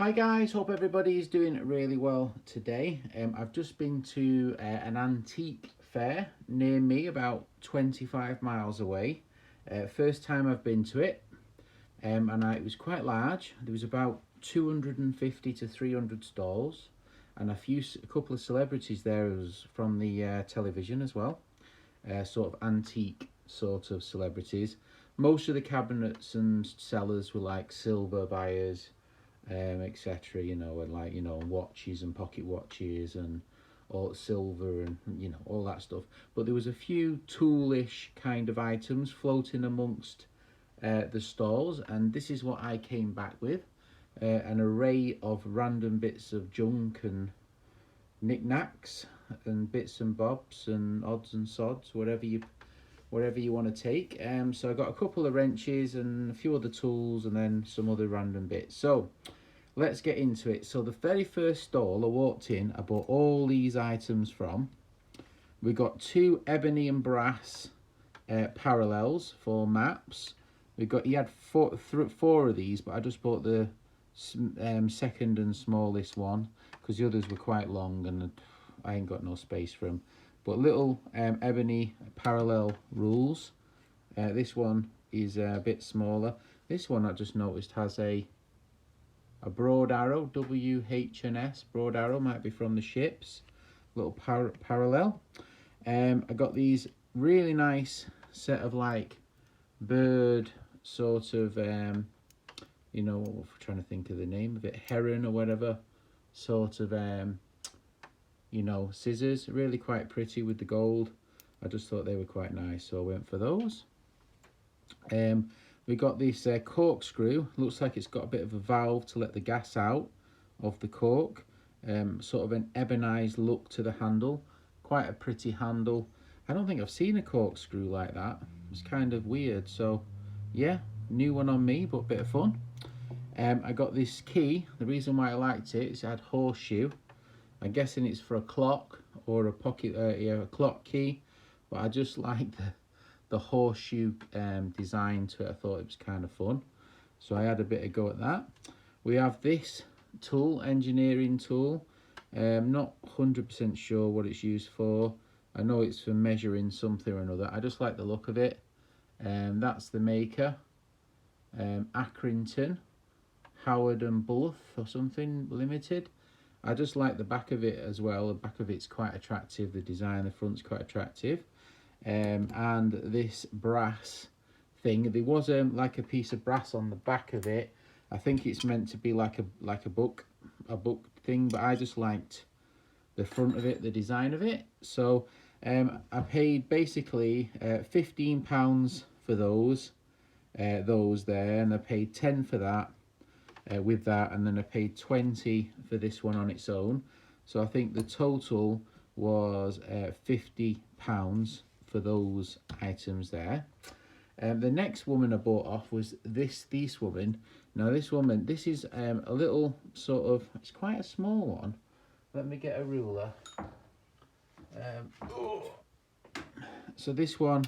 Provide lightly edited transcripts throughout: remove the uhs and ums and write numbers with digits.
Hi guys, hope everybody's doing really well today. I've just been to an antique fair near me, about 25 miles away. First time I've been to it, and it was quite large. There was about 250 to 300 stalls, and a couple of celebrities there was from the television as well. Sort of antique sort of celebrities. Most of the cabinets and sellers were like silver buyers, etc. And watches and pocket watches and all silver and all that stuff. But there was a few toolish kind of items floating amongst the stalls, and this is what I came back with: an array of random bits of junk and knickknacks and bits and bobs and odds and sods, whatever you want to take. So I got a couple of wrenches and a few other tools and then some other random bits. So let's get into it. So the very first stall I walked in, I bought all these items from. We got two ebony and brass parallels for maps. He had four of these, but I just bought the second and smallest one because the others were quite long and I ain't got no space for them. But little ebony parallel rules. This one is a bit smaller. This one I just noticed has a broad arrow, WH&S broad arrow, might be from the ships. Little parallel. I got these really nice set of like bird sort of I'm trying to think of the name of it, heron or whatever sort of scissors, really quite pretty with the gold. I just thought they were quite nice, so I went for those. We got this corkscrew. Looks like it's got a bit of a valve to let the gas out of the cork. Sort of an ebonized look to the handle. Quite a pretty handle. I don't think I've seen a corkscrew like that. It's kind of weird. So yeah, new one on me, but a bit of fun. I got this key. The reason why I liked it is it had horseshoe. I'm guessing it's for a clock or a pocket, a clock key. But I just like the horseshoe design to it. I thought it was kind of fun, so I had a bit of go at that. We have this tool, engineering tool. Not 100% sure what it's used for. I know it's for measuring something or another. I just like the look of it. That's the maker, Accrington, Howard and Bullough or something Limited. I just like the back of it as well. The back of it's quite attractive. The design, the front's quite attractive. And this brass thing, there was like a piece of brass on the back of it. I think it's meant to be like a book thing, but I just liked the front of it, the design of it. So I paid basically £15 for those there, and I paid 10 for that with that, and then I paid 20 for this one on its own. So I think the total was £50 for those items there. The next woman I bought off was this woman. Now this woman, this is a little sort of, it's quite a small one. Let me get a ruler. So this one,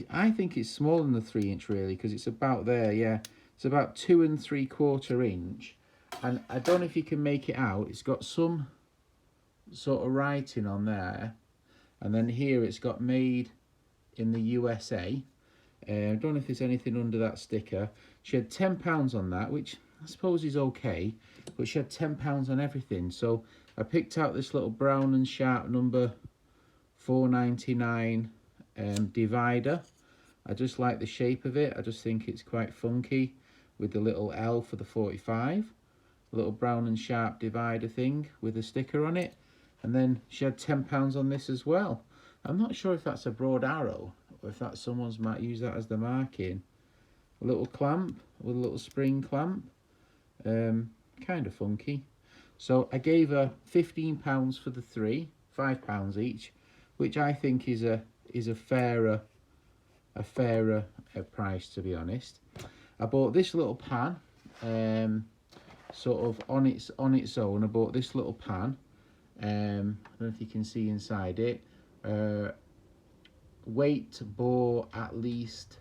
I think it's smaller than the 3-inch really, because it's about there, yeah. It's about 2 3/4 inch. And I don't know if you can make it out. It's got some sort of writing on there. And then here it's got made in the USA. I don't know if there's anything under that sticker. She had £10 on that, which I suppose is okay, but she had £10 on everything. So I picked out this little brown and sharp number 4.99 divider. I just like the shape of it. I just think it's quite funky with the little L for the 45. A little brown and sharp divider thing with a sticker on it. And then she had £10 on this as well. I'm not sure if that's a broad arrow or if that someone's might use that as the marking. A little clamp with a little spring clamp. Kind of funky. So I gave her £15 for the three, £5 each, which I think is a fairer price, to be honest. I bought this little pan, sort of on its own. I bought this little pan. I don't know if you can see inside it. Weight bore at least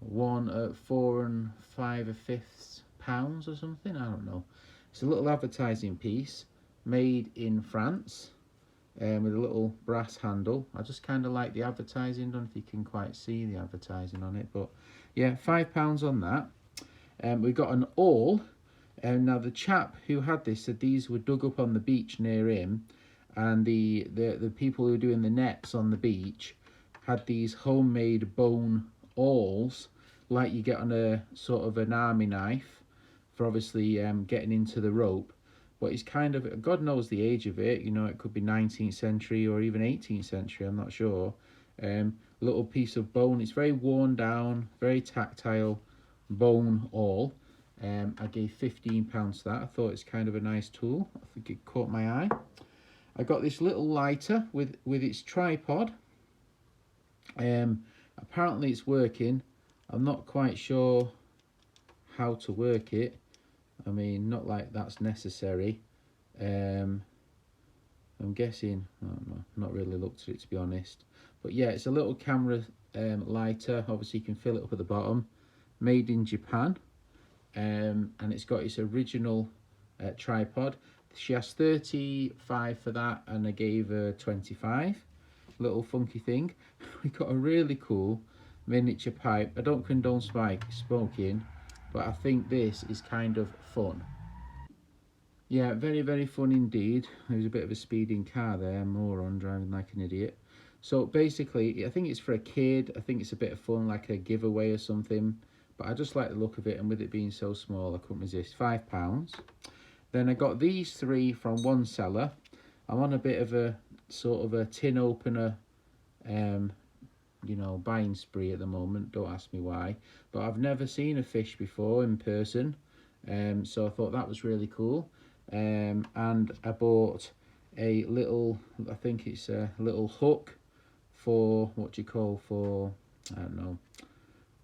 4 5/5 £8 or something, I don't know. It's a little advertising piece made in France, with a little brass handle. I just kind of like the advertising. Don't know if you can quite see the advertising on it, but yeah, £5 on that. We got an awl. Now the chap who had this said these were dug up on the beach near him, and the people who were doing the nets on the beach had these homemade bone awls like you get on a sort of an army knife for obviously getting into the rope. But it's kind of, God knows the age of it, you know, it could be 19th century or even 18th century, I'm not sure. Little piece of bone, it's very worn down, very tactile bone awl. I gave £15 for that. I thought it's kind of a nice tool. I think it caught my eye. I got this little lighter with its tripod. Apparently it's working. I'm not quite sure how to work it. I mean, not like that's necessary. I'm guessing, I don't know, not really looked at it to be honest. But yeah, it's a little camera lighter. Obviously you can fill it up at the bottom. Made in Japan. And it's got its original tripod. She asked 35 for that and I gave her 25. Little funky thing. We got a really cool miniature pipe. I don't condone smoking, but I think this is kind of fun. Yeah, very, very fun indeed. There was a bit of a speeding car there, moron driving like an idiot. So basically, I think it's for a kid. I think it's a bit of fun, like a giveaway or something. But I just like the look of it, and with it being so small, I couldn't resist. £5. Then I got these three from one seller. I'm on a bit of a sort of a tin opener, you know, buying spree at the moment. Don't ask me why. But I've never seen a fish before in person. So I thought that was really cool. And I bought a little, I think it's a little hook for, what do you call, for, I don't know,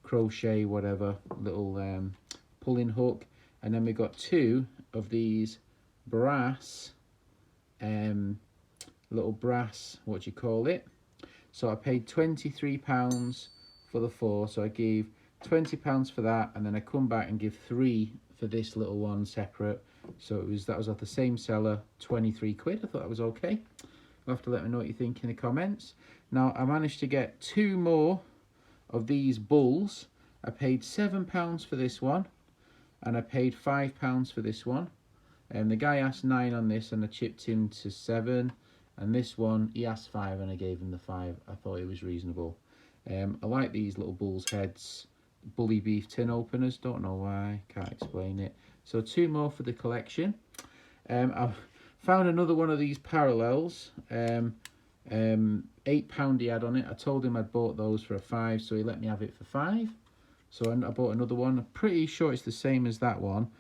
crochet, whatever, little pulling hook. And then we got two of these brass, little brass, what do you call it? So I paid £23 for the four, so I gave £20 for that, and then I come back and give 3 for this little one separate. So that was off the same seller, 23 quid. I thought that was okay. You'll have to let me know what you think in the comments. Now I managed to get 2 more of these bulls. I paid £7 for this one, and I paid £5 for this one. And the guy asked 9 on this, and I chipped him to 7. And this one, he asked 5, and I gave him the 5. I thought it was reasonable. I like these little bull's heads, bully beef tin openers. Don't know why, can't explain it. So 2 more for the collection. I've found another one of these parallels. £8 he had on it. I told him I'd bought those for a 5, so he let me have it for 5. So I bought another one. I'm pretty sure it's the same as that one,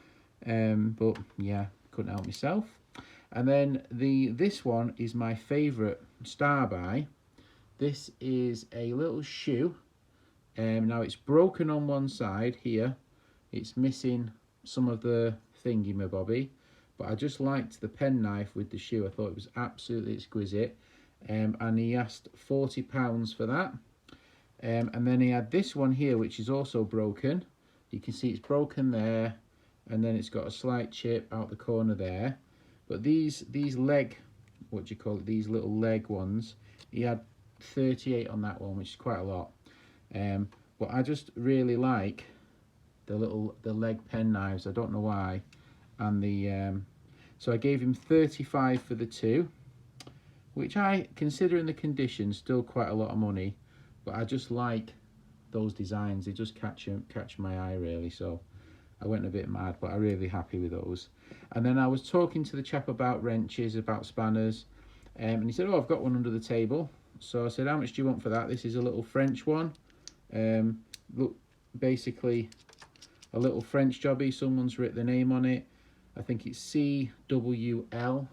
but yeah, couldn't help myself. And then this one is my favourite star buy. This is a little shoe. Now it's broken on one side here. It's missing some of the thingy-mabobby, but I just liked the penknife with the shoe. I thought it was absolutely exquisite. And he asked £40 for that. And then he had this one here, which is also broken. You can see it's broken there, and then it's got a slight chip out the corner there. But these leg, what do you call it, these little leg ones, he had 38 on that one, which is quite a lot. But I just really like the leg pen knives. I don't know why. And so I gave him 35 for the 2, which I, considering the conditions, still quite a lot of money. But I just like those designs. They just catch my eye really. So I went a bit mad, but I'm really happy with those. And then I was talking to the chap about wrenches, about spanners, and he said, oh, I've got one under the table. So I said, how much do you want for that? This is a little French one. Look, basically a little French jobby. Someone's written the name on it. I think it's CWL.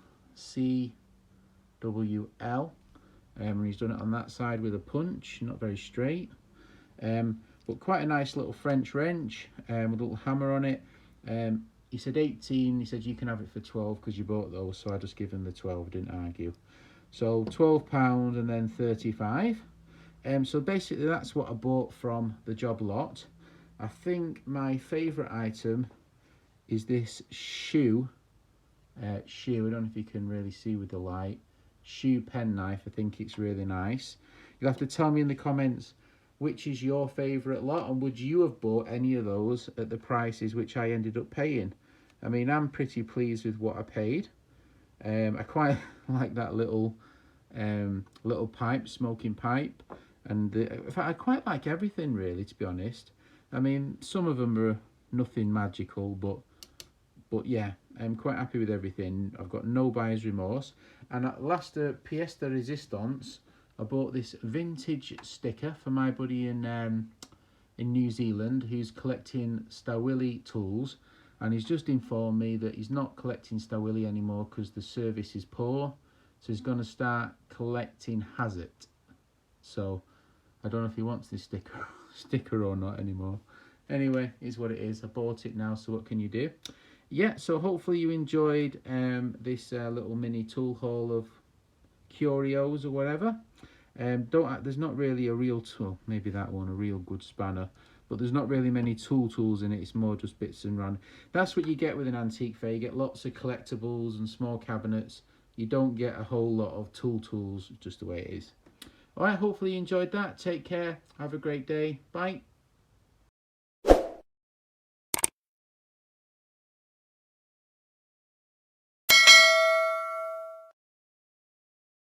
And he's done it on that side with a punch, not very straight. But quite a nice little French wrench with a little hammer on it. He said 18, he said you can have it for 12 because you bought those, so I just give him the 12, didn't argue. So £12 and then 35. So basically that's what I bought from the job lot. I think my favourite item is this shoe. I don't know if you can really see with the light. Shoe penknife. I think it's really nice. You'll have to tell me in the comments which is your favourite lot, and would you have bought any of those at the prices which I ended up paying? I mean, I'm pretty pleased with what I paid. I quite like that little pipe, smoking pipe, and in fact, I quite like everything really, to be honest. I mean, some of them are nothing magical, but yeah, I'm quite happy with everything. I've got no buyer's remorse. And at last, pièce de résistance, I bought this vintage sticker for my buddy in New Zealand who's collecting Stawilli tools, and he's just informed me that he's not collecting Stawilli anymore because the service is poor, so he's going to start collecting Hazard. So I don't know if he wants this sticker or not anymore. Anyway, is what it is. I bought it now, so what can you do? Yeah, so hopefully you enjoyed this little mini tool haul of curios or whatever. There's not really a real tool, maybe that one, a real good spanner, but there's not really many tools in it. It's more just bits and random. That's what you get with an antique fair. You get lots of collectibles and small cabinets. You don't get a whole lot of tools, just the way it is. All right, hopefully you enjoyed that. Take care. Have a great day. Bye.